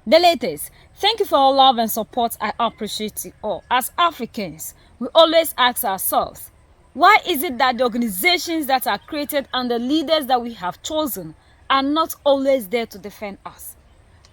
The latest. Thank you for all love and support. I appreciate it all. As Africans, we always ask ourselves, why is it that the organizations that are created and the leaders that we have chosen are not always there to defend us?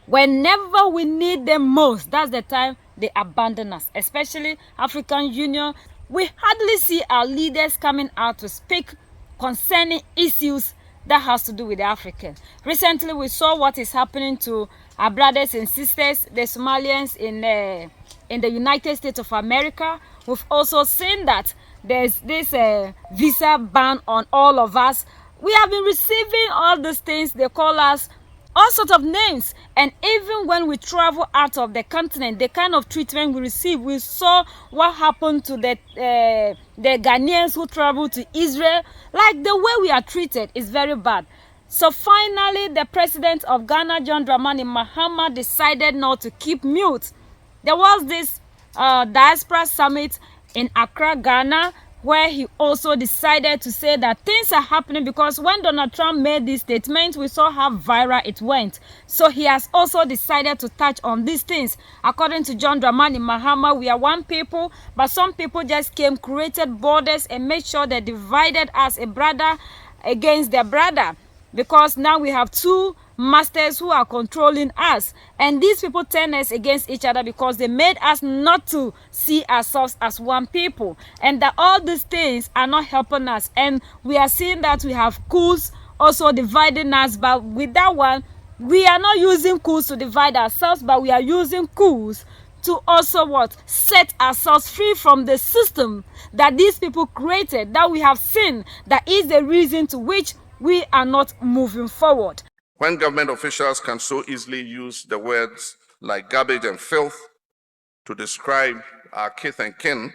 Whenever we need them most, that's the time they abandon us, especially African Union. We hardly see our leaders coming out to speak concerning issues that has to do with the Africans. Recently, we saw what is happening to our brothers and sisters, the Somalians in the United States of America. We've also seen that there's this visa ban on all of us. We have been receiving all these things. They call us all sorts of names, and even when we travel out of the continent, the kind of treatment we receive. We saw what happened to the Ghanaians who traveled to Israel. Like, the way we are treated is very bad. So finally, the president of Ghana, John Dramani Mahama, decided not to keep mute. There was this diaspora summit in Accra, Ghana, where he also decided to say that things are happening, because when Donald Trump made this statement, we saw how viral it went. So he has also decided to touch on these things. According to John Dramani Mahama, we are one people, but some people just came, created borders, and made sure they divided us, a brother against their brother, because now we have two masters who are controlling us, and these people turn us against each other because they made us not to see ourselves as one people, and that all these things are not helping us. And we are seeing that we have coups also dividing us, but with that one, we are not using coups to divide ourselves, but we are using coups to also what, set ourselves free from the system that these people created, that we have seen that is the reason to which we are not moving forward. When government officials can so easily use the words like garbage and filth to describe our kith and kin,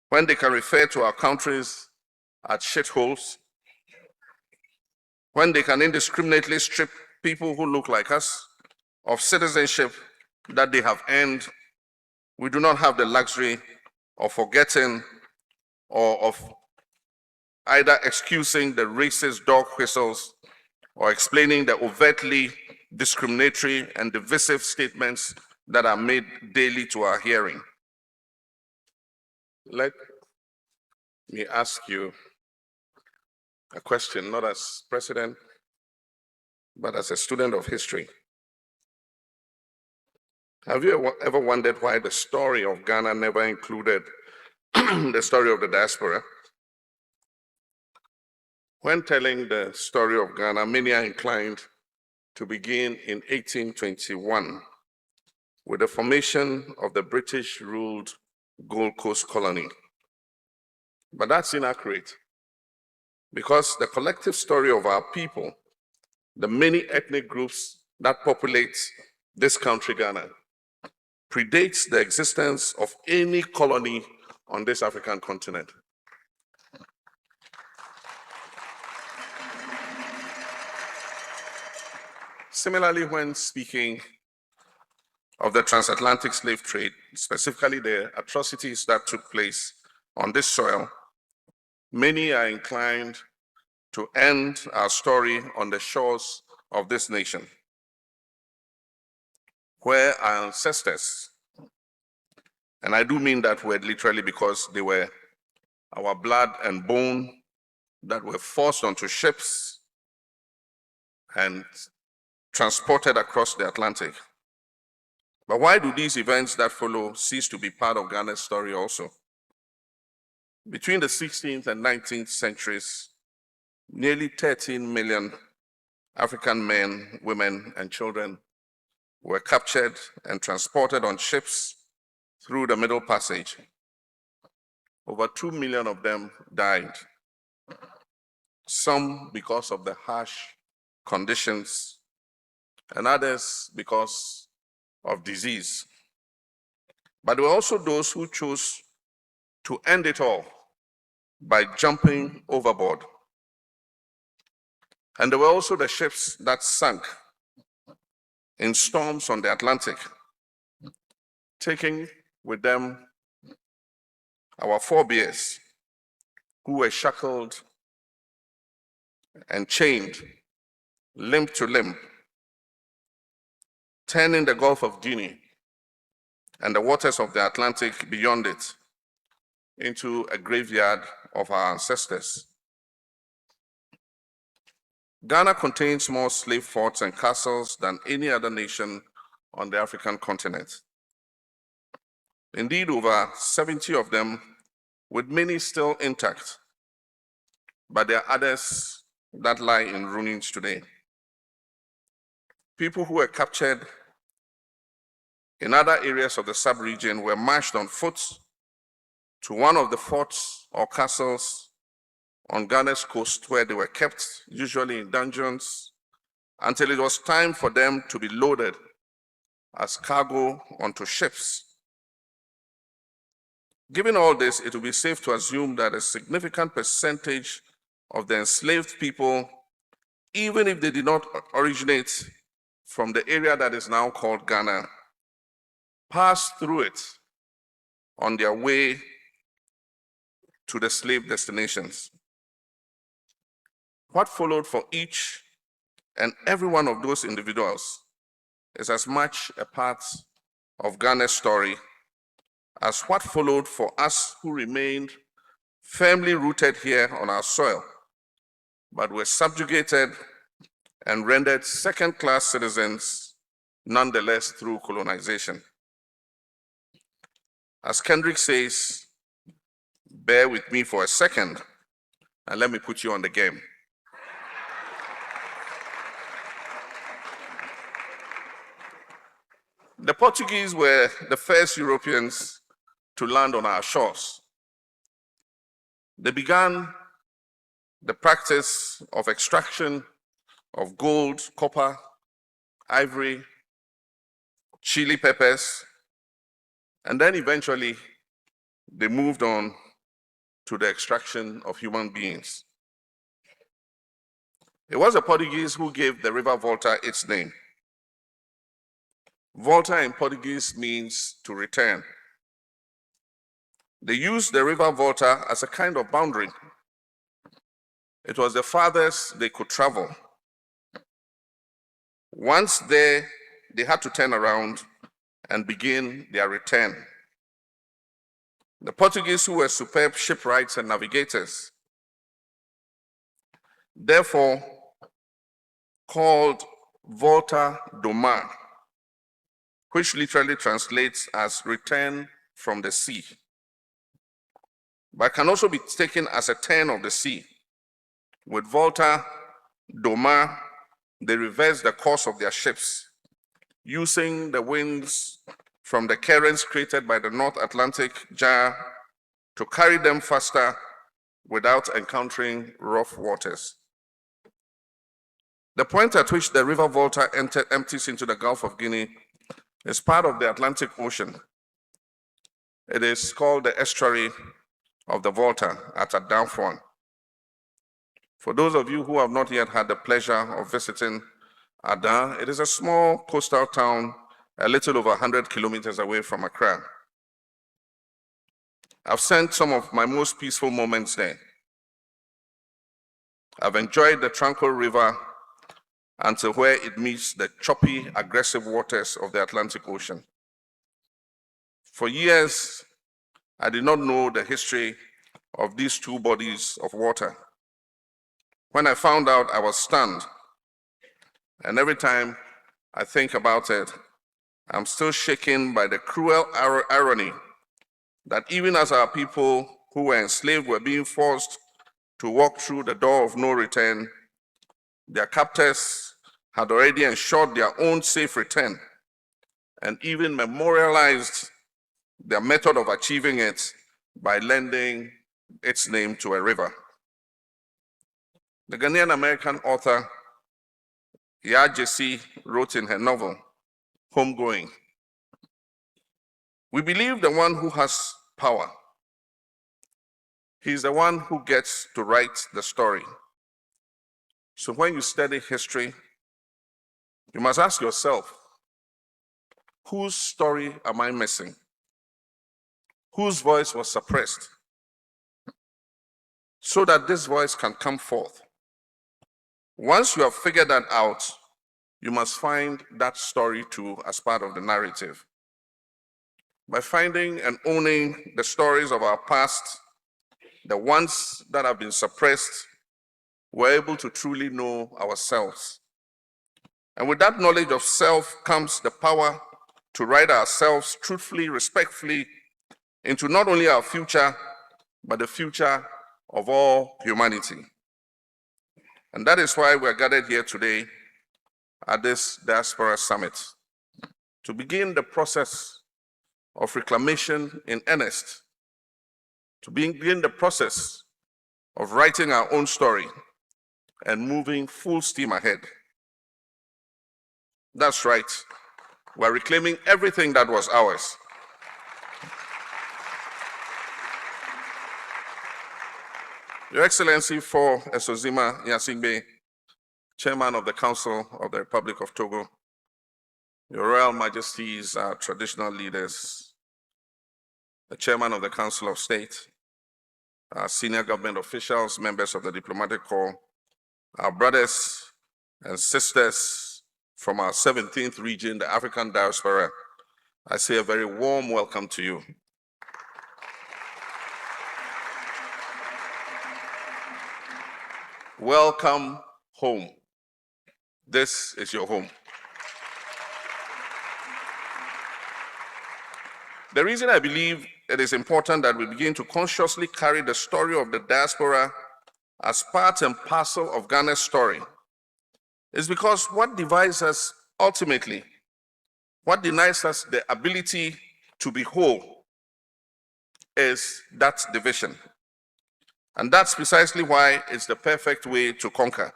when they can refer to our countries as shitholes, when they can indiscriminately strip people who look like us of citizenship that they have earned, we do not have the luxury of forgetting or of either excusing the racist dog whistles or explaining the overtly discriminatory and divisive statements that are made daily to our hearing. Let me ask you a question, not as president, but as a student of history. Have you ever wondered why the story of Ghana never included the story of the diaspora? When telling the story of Ghana, many are inclined to begin in 1821 with the formation of the British-ruled Gold Coast colony. But that's inaccurate, because the collective story of our people, the many ethnic groups that populate this country, Ghana, predates the existence of any colony on this African continent. Similarly, when speaking of the transatlantic slave trade, specifically the atrocities that took place on this soil, many are inclined to end our story on the shores of this nation, where our ancestors, and I do mean that word literally because they were our blood and bone, that were forced onto ships and transported across the Atlantic. But why do these events that follow cease to be part of Ghana's story also? Between the 16th and 19th centuries, nearly 13 million African men, women, and children were captured and transported on ships through the Middle Passage. Over 2 million of them died, some because of the harsh conditions, and others because of disease. But there were also those who chose to end it all by jumping overboard. And there were also the ships that sank in storms on the Atlantic, taking with them our forebears who were shackled and chained limb to limb turning the Gulf of Guinea and the waters of the Atlantic beyond it into a graveyard of our ancestors. Ghana contains more slave forts and castles than any other nation on the African continent. Indeed, over 70 of them, with many still intact, but there are others that lie in ruins today. People who were captured in other areas of the sub-region were marched on foot to one of the forts or castles on Ghana's coast, where they were kept, usually in dungeons, until it was time for them to be loaded as cargo onto ships. Given all this, it will be safe to assume that a significant percentage of the enslaved people, even if they did not originate from the area that is now called Ghana, passed through it on their way to the slave destinations. What followed for each and every one of those individuals is as much a part of Ghana's story as what followed for us who remained firmly rooted here on our soil, but were subjugated and rendered second-class citizens nonetheless through colonization. As Kendrick says, bear with me for a second and let me put you on the game. The Portuguese were the first Europeans to land on our shores. They began the practice of extraction of gold, copper, ivory, chili peppers, and then eventually they moved on to the extraction of human beings. It was the Portuguese who gave the River Volta its name. Volta in Portuguese means to return. They used the River Volta as a kind of boundary. It was the farthest they could travel. Once there, they had to turn around and begin their return. The Portuguese, who were superb shipwrights and navigators, therefore called Volta do Mar, which literally translates as return from the sea, but can also be taken as a turn of the sea. With Volta do Mar, they reversed the course of their ships, using the winds from the currents created by the North Atlantic gyre to carry them faster without encountering rough waters. The point at which the River Volta empties into the Gulf of Guinea is part of the Atlantic Ocean. It is called the estuary of the Volta at Adamfuan. For those of you who have not yet had the pleasure of visiting Ada, it is a small coastal town a little over 100 kilometers away from Accra. I've spent some of my most peaceful moments there. I've enjoyed the tranquil river until where it meets the choppy, aggressive waters of the Atlantic Ocean. For years, I did not know the history of these two bodies of water. When I found out, I was stunned. And every time I think about it, I'm still shaken by the cruel irony that even as our people who were enslaved were being forced to walk through the door of no return, their captors had already ensured their own safe return and even memorialized their method of achieving it by lending its name to a river. The Ghanaian American author Ya Jesse wrote in her novel, Homegoing, "We believe the one who has power. He's the one who gets to write the story. So when you study history, you must ask yourself, whose story am I missing? Whose voice was suppressed? So that this voice can come forth. Once you have figured that out, you must find that story too as part of the narrative. By finding and owning the stories of our past, the ones that have been suppressed, we're able to truly know ourselves. And with that knowledge of self comes the power to write ourselves truthfully, respectfully into not only our future, but the future of all humanity. And that is why we're gathered here today at this Diaspora Summit, to begin the process of reclamation in earnest, to begin the process of writing our own story and moving full steam ahead. That's right, we're reclaiming everything that was ours. Your Excellency For Esozima Yasingbe, Chairman of the Council of the Republic of Togo, Your Royal Majesties, our traditional leaders, the Chairman of the Council of State, our senior government officials, members of the diplomatic corps, our brothers and sisters from our 17th region, the African diaspora, I say a very warm welcome to you. Welcome home. This is your home. The reason I believe it is important that we begin to consciously carry the story of the diaspora as part and parcel of Ghana's story is because what divides us ultimately, what denies us the ability to be whole, is that division. And that's precisely why it's the perfect way to conquer.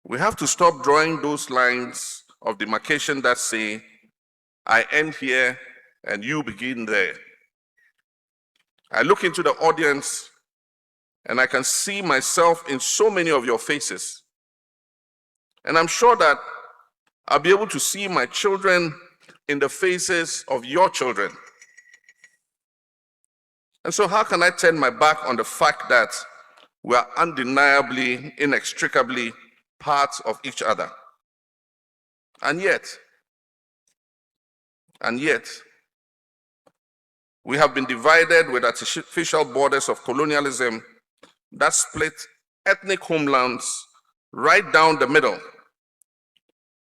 We have to stop drawing those lines of demarcation that say, I end here and you begin there. I look into the audience and I can see myself in so many of your faces. And I'm sure that I'll be able to see my children in the faces of your children. And so how can I turn my back on the fact that we are undeniably, inextricably parts of each other? And yet, we have been divided with artificial borders of colonialism that split ethnic homelands right down the middle,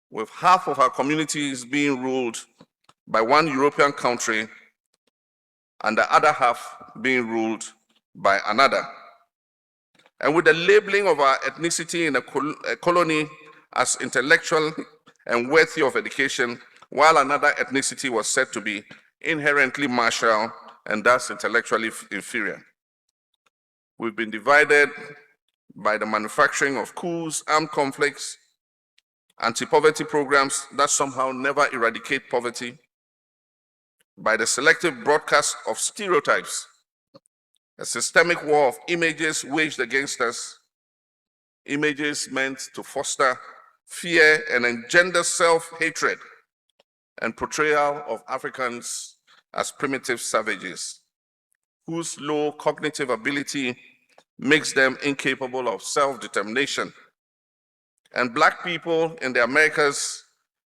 with half of our communities being ruled by one European country and the other half being ruled by another. And with the labeling of our ethnicity in a colony as intellectual and worthy of education, while another ethnicity was said to be inherently martial and thus intellectually inferior. We've been divided by the manufacturing of coups, armed conflicts, anti-poverty programs that somehow never eradicate poverty, by the selective broadcast of stereotypes, a systemic war of images waged against us, images meant to foster fear and engender self-hatred and portrayal of Africans as primitive savages, whose low cognitive ability makes them incapable of self-determination, and Black people in the Americas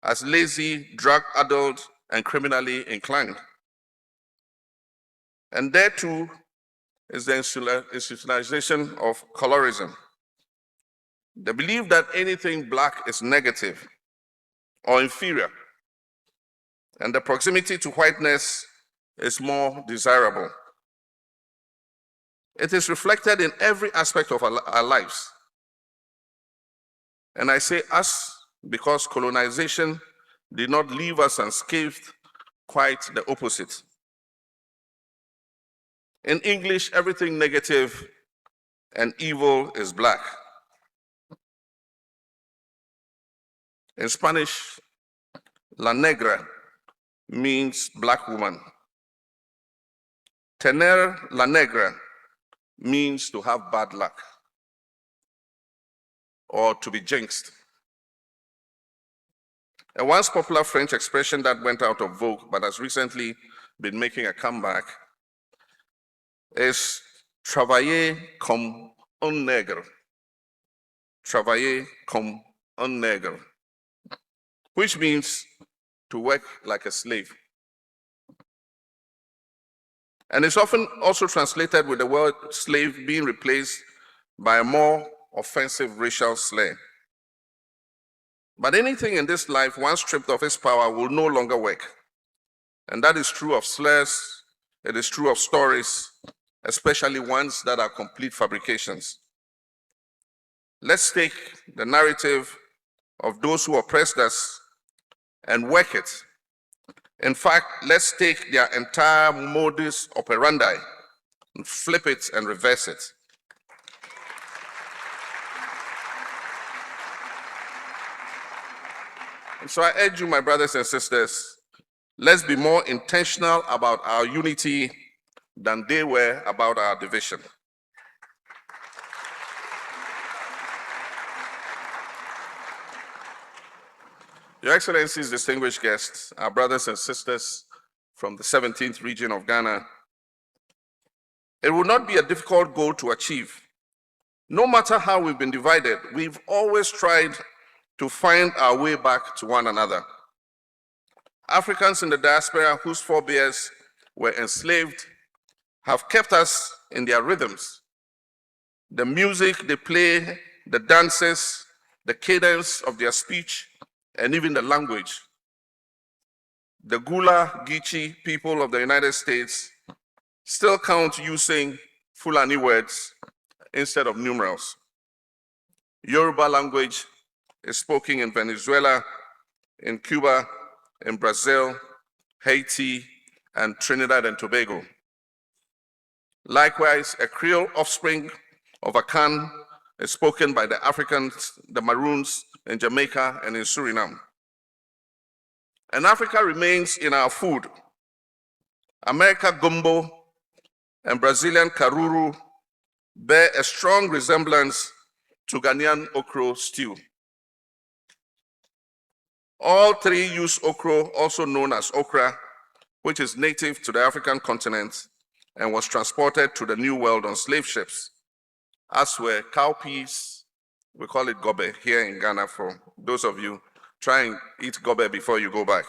as lazy, drug-addled, and criminally inclined. And there too is the institutionalization of colorism. The belief that anything Black is negative or inferior, and the proximity to whiteness is more desirable. It is reflected in every aspect of our lives. And I say us because colonization did not leave us unscathed, quite the opposite. In English, everything negative and evil is Black. In Spanish, la negra means Black woman. Tener la negra means to have bad luck or to be jinxed. A once popular French expression that went out of vogue but has recently been making a comeback is travailler comme un nègre. Travailler comme un nègre. which means to work like a slave. And it's often also translated with the word slave being replaced by a more offensive racial slur. But anything in this life, once stripped of its power, will no longer work. And that is true of slurs, it is true of stories, especially ones that are complete fabrications. Let's take the narrative of those who oppressed us and work it. In fact, let's take their entire modus operandi and flip it and reverse it. And so I urge you, my brothers and sisters, let's be more intentional about our unity than they were about our division. Your Excellencies, distinguished guests, our brothers and sisters from the 17th region of Ghana, it will not be a difficult goal to achieve. No matter how we've been divided, we've always tried to find our way back to one another. Africans in the diaspora whose forebears were enslaved have kept us in their rhythms. The music they play, the dances, the cadence of their speech, and even the language. The Gula Geechee people of the United States still count using Fulani words instead of numerals. Yoruba language is spoken in Venezuela, in Cuba, in Brazil, Haiti, and Trinidad and Tobago. Likewise, a Creole offspring of Akan is spoken by the Africans, the Maroons in Jamaica and in Suriname. And Africa remains in our food. America gumbo and Brazilian caruru bear a strong resemblance to Ghanaian okra stew. All three use okra, also known as okra, which is native to the African continent and was transported to the New World on slave ships, as were cowpeas. We call it gobe here in Ghana for those of you. Try and eat gobe before you go back.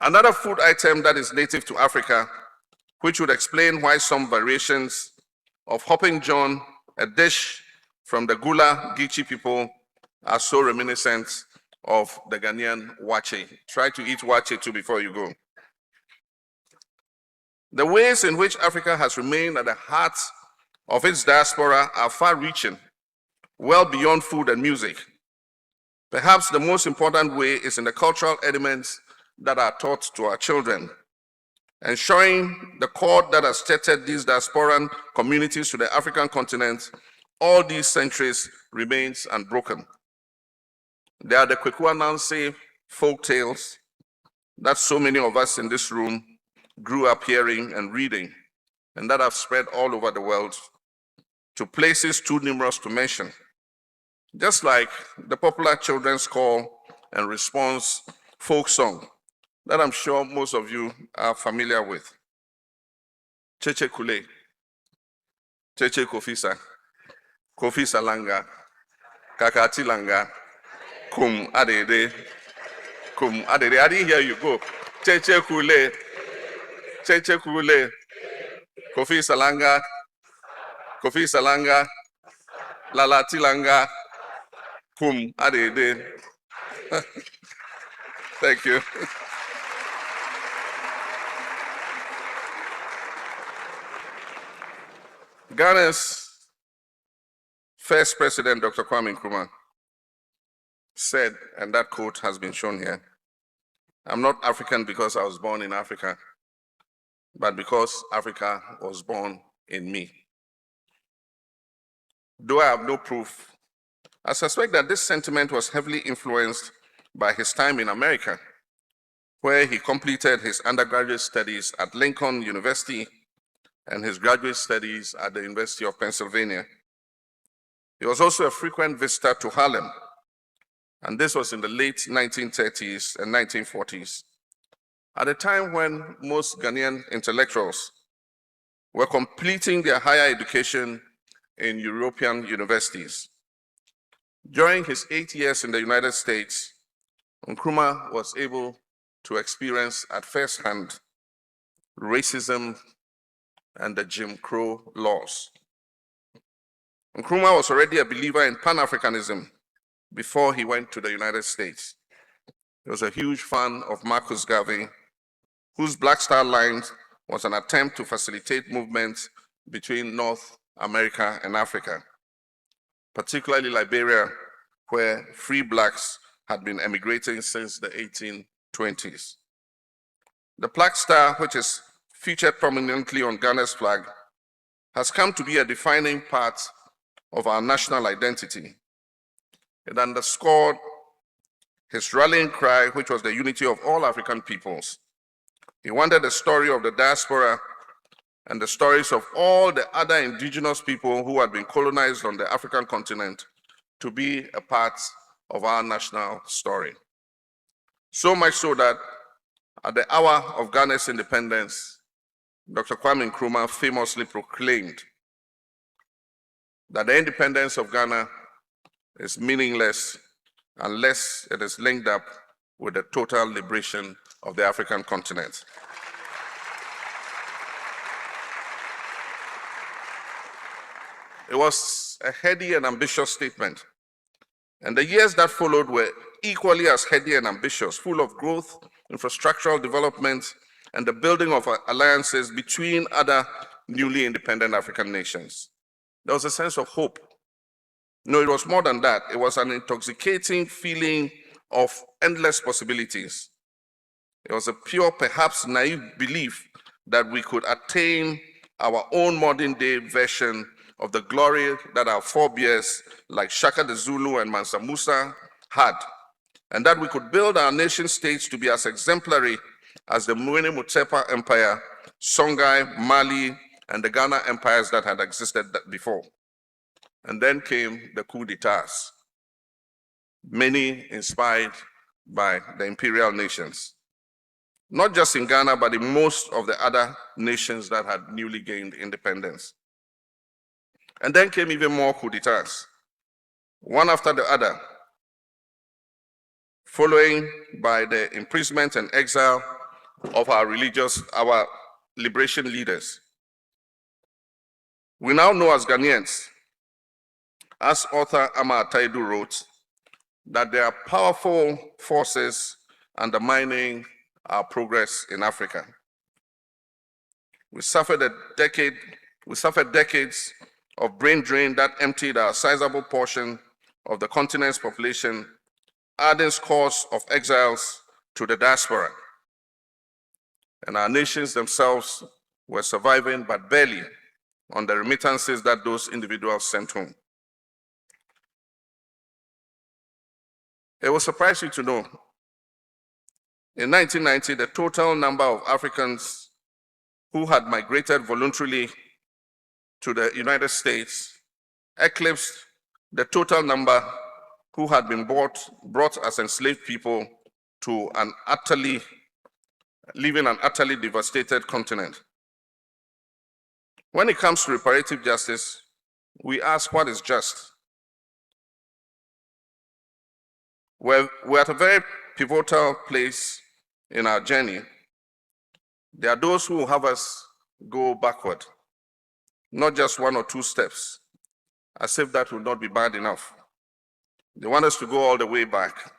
Another food item that is native to Africa, which would explain why some variations of Hopping John, a dish from the Gula Geechee people, are so reminiscent of the Ghanaian wache. Try to eat wache too before you go. The ways in which Africa has remained at the heart of its diaspora are far-reaching, well beyond food and music. Perhaps the most important way is in the cultural elements that are taught to our children, ensuring the cord that has tethered these diasporan communities to the African continent all these centuries remains unbroken. They are the Kwekwa Nancy folk tales that so many of us in this room grew up hearing and reading, and that have spread all over the world to places too numerous to mention. Just like the popular children's call and response folk song that I'm sure most of you are familiar with. Cheche Kule, Cheche Kofisa, Kofisa Langa, Kakati Langa, Kum Adede, Kum Adede. I didn't hear you go. Cheche Kule, Cheche Kule, Kofisa Langa, Kofisa Langa, Lalati Langa, Kum Adede. Thank you. Ghana's first president, Dr. Kwame Nkrumah, said, and that quote has been shown here, "I'm not African because I was born in Africa, but because Africa was born in me." Though I have no proof, I suspect that this sentiment was heavily influenced by his time in America, where he completed his undergraduate studies at Lincoln University and his graduate studies at the University of Pennsylvania. He was also a frequent visitor to Harlem, and this was in the late 1930s and 1940s, at a time when most Ghanaian intellectuals were completing their higher education in European universities. During his 8 years in the United States, Nkrumah was able to experience at first hand racism and the Jim Crow laws. Nkrumah was already a believer in Pan-Africanism before he went to the United States. He was a huge fan of Marcus Garvey, whose Black Star Line was an attempt to facilitate movements between North America and Africa, particularly Liberia, where free blacks had been emigrating since the 1820s. The Black Star, which is featured prominently on Ghana's flag, has come to be a defining part of our national identity. It underscored his rallying cry, which was the unity of all African peoples. He wanted the story of the diaspora and the stories of all the other indigenous people who had been colonized on the African continent to be a part of our national story. So much so that at the hour of Ghana's independence, Dr. Kwame Nkrumah famously proclaimed that the independence of Ghana is meaningless unless it is linked up with the total liberation of the African continent. It was a heady and ambitious statement, and the years that followed were equally as heady and ambitious, full of growth, infrastructural development, and the building of alliances between other newly independent African nations. There was a sense of hope. No, it was more than that. It was an intoxicating feeling of endless possibilities. It was a pure, perhaps naive belief that we could attain our own modern day version of the glory that our forebears like Shaka the Zulu and Mansa Musa had, and that we could build our nation states to be as exemplary as the Mwene Mutepa Empire, Songhai, Mali, and the Ghana empires that had existed before. And then came the coup d'etats, many inspired by the imperial nations, not just in Ghana, but in most of the other nations that had newly gained independence. And then came even more coup d'etats, one after the other, following by the imprisonment and exile of our liberation leaders. We now know as Ghanaians, as author Ama Ataidu wrote, that there are powerful forces undermining our progress in Africa. We suffered decades of brain drain that emptied a sizable portion of the continent's population, adding scores of exiles to the diaspora. And our nations themselves were surviving, but barely, on the remittances that those individuals sent home. It will surprise you to know, in 1990, the total number of Africans who had migrated voluntarily to the United States eclipsed the total number who had been brought as enslaved people to leaving an utterly devastated continent. When it comes to reparative justice, we ask what is just. We're at a very pivotal place in our journey. There are those who will have us go backward, not just 1 or 2 steps, as if that would not be bad enough. They want us to go all the way back.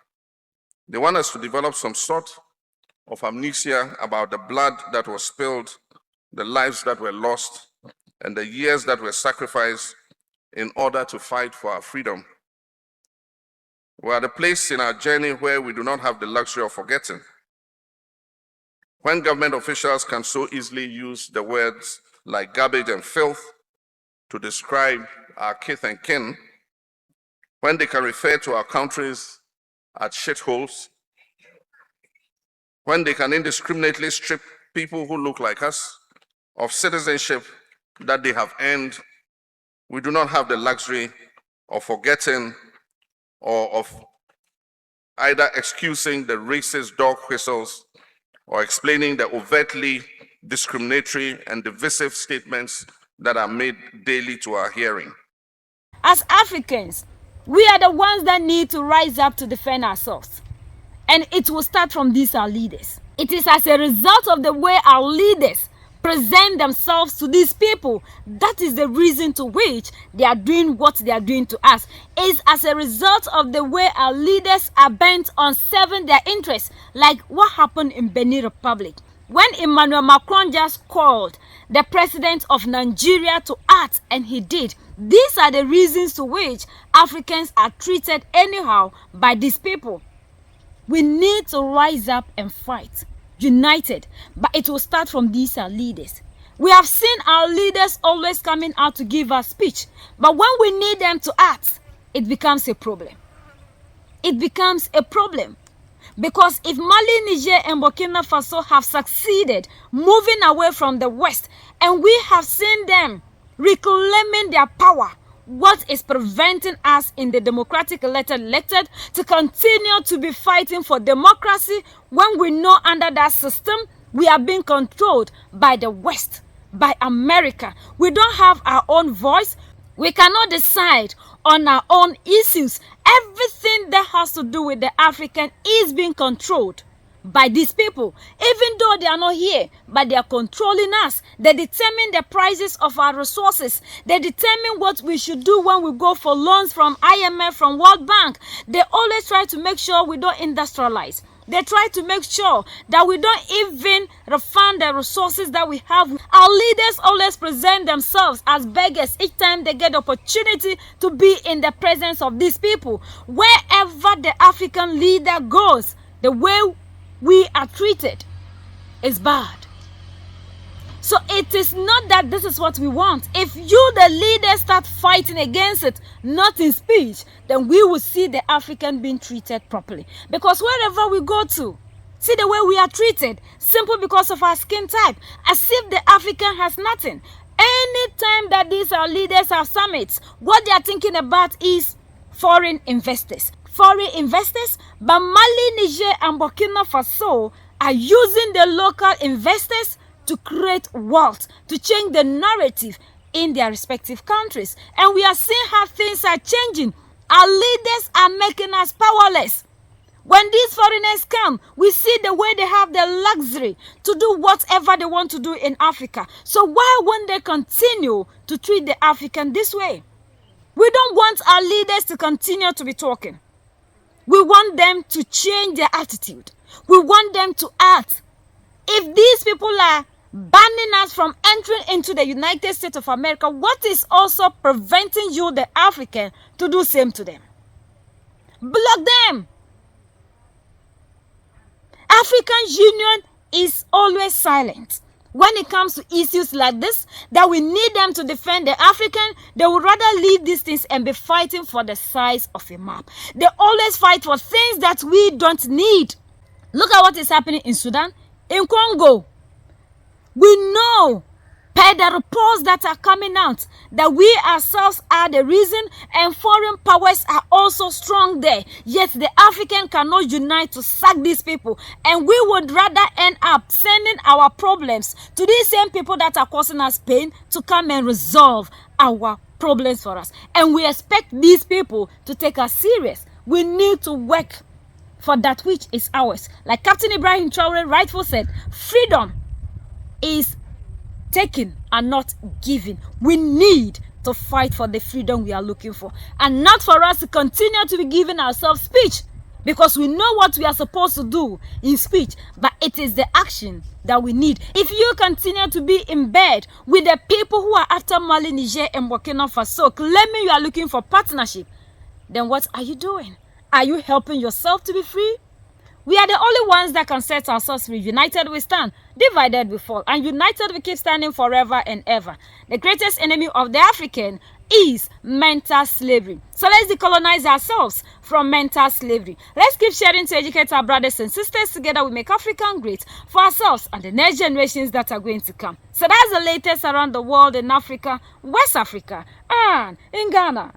They want us to develop some sort of amnesia about the blood that was spilled, the lives that were lost, and the years that were sacrificed in order to fight for our freedom. We're at a place in our journey where we do not have the luxury of forgetting. When government officials can so easily use the words like garbage and filth to describe our kith and kin, when they can refer to our countries as shitholes, when they can indiscriminately strip people who look like us of citizenship that they have earned, we do not have the luxury of forgetting or of either excusing the racist dog whistles or explaining the overtly discriminatory and divisive statements that are made daily to our hearing. As Africans, We are the ones that need to rise up to defend ourselves. And it will start from these our leaders. It is as a result of the way our leaders present themselves to these people. That is the reason to which they are doing what they are doing to us. It's as a result of the way our leaders are bent on serving their interests. Like what happened in Benin Republic. When Emmanuel Macron just called the president of Nigeria to act, and he did. These are the reasons to which Africans are treated anyhow by these people. We need to rise up and fight, united, but it will start from these our leaders. We have seen our leaders always coming out to give us speech, but when we need them to act, it becomes a problem. It becomes a problem. Because if Mali, Niger, and Burkina Faso have succeeded moving away from the West, and we have seen them reclaiming their power, what is preventing us in the democratic elected to continue to be fighting for democracy when we know under that system we are being controlled by the West, by America? We don't have our own voice. We cannot decide on our own issues. Everything that has to do with the African is being controlled by these people. Even though they are not here, but they are controlling us. They determine the prices of our resources. They determine what we should do when we go for loans from IMF, from World Bank. They always try to make sure we don't industrialize. They try to make sure that we don't even refund the resources that we have. Our leaders always present themselves as beggars each time they get the opportunity to be in the presence of these people. Wherever the African leader goes, the way we are treated is bad. So it is not that this is what we want. If you, the leaders, start fighting against it, not in speech, then we will see the African being treated properly. Because wherever we go to, see the way we are treated, simply because of our skin type, as if the African has nothing. Anytime that these our leaders have summits, what they are thinking about is foreign investors. Foreign investors, but Mali, Niger, and Burkina Faso are using the local investors to create wealth, to change the narrative in their respective countries. And we are seeing how things are changing. Our leaders are making us powerless. When these foreigners come, we see the way they have the luxury to do whatever they want to do in Africa. So why won't they continue to treat the African this way? We don't want our leaders to continue to be talking. We want them to change their attitude. We want them to act. If these people are banning us from entering into the United States of America, what is also preventing you, the African, to do same to them? Block them. African Union is always silent. When it comes to issues like this, that we need them to defend the African, they would rather leave these things and be fighting for the size of a map. They always fight for things that we don't need. Look at what is happening in Sudan, in Congo. We know, per the reports that are coming out, that we ourselves are the reason, and foreign powers are also strong there. Yet the African cannot unite to sack these people. And we would rather end up sending our problems to these same people that are causing us pain to come and resolve our problems for us. And we expect these people to take us serious. We need to work for that which is ours. Like Captain Ibrahim Traore rightfully said, freedom is taken and not given. We need to fight for the freedom we are looking for, and not for us to continue to be giving ourselves speech, because we know what we are supposed to do in speech, but it is the action that we need. If you continue to be in bed with the people who are after Mali, Niger, and Burkina Faso, claiming you are looking for partnership, then what are you doing? Are you helping yourself to be free? We are the only ones that can set ourselves free. United we stand, divided we fall, and united we keep standing forever and ever. The greatest enemy of the African is mental slavery. So let's decolonize ourselves from mental slavery. Let's keep sharing to educate our brothers and sisters. Together we make Africa great for ourselves and the next generations that are going to come. So that's the latest around the world in Africa, West Africa, and in Ghana.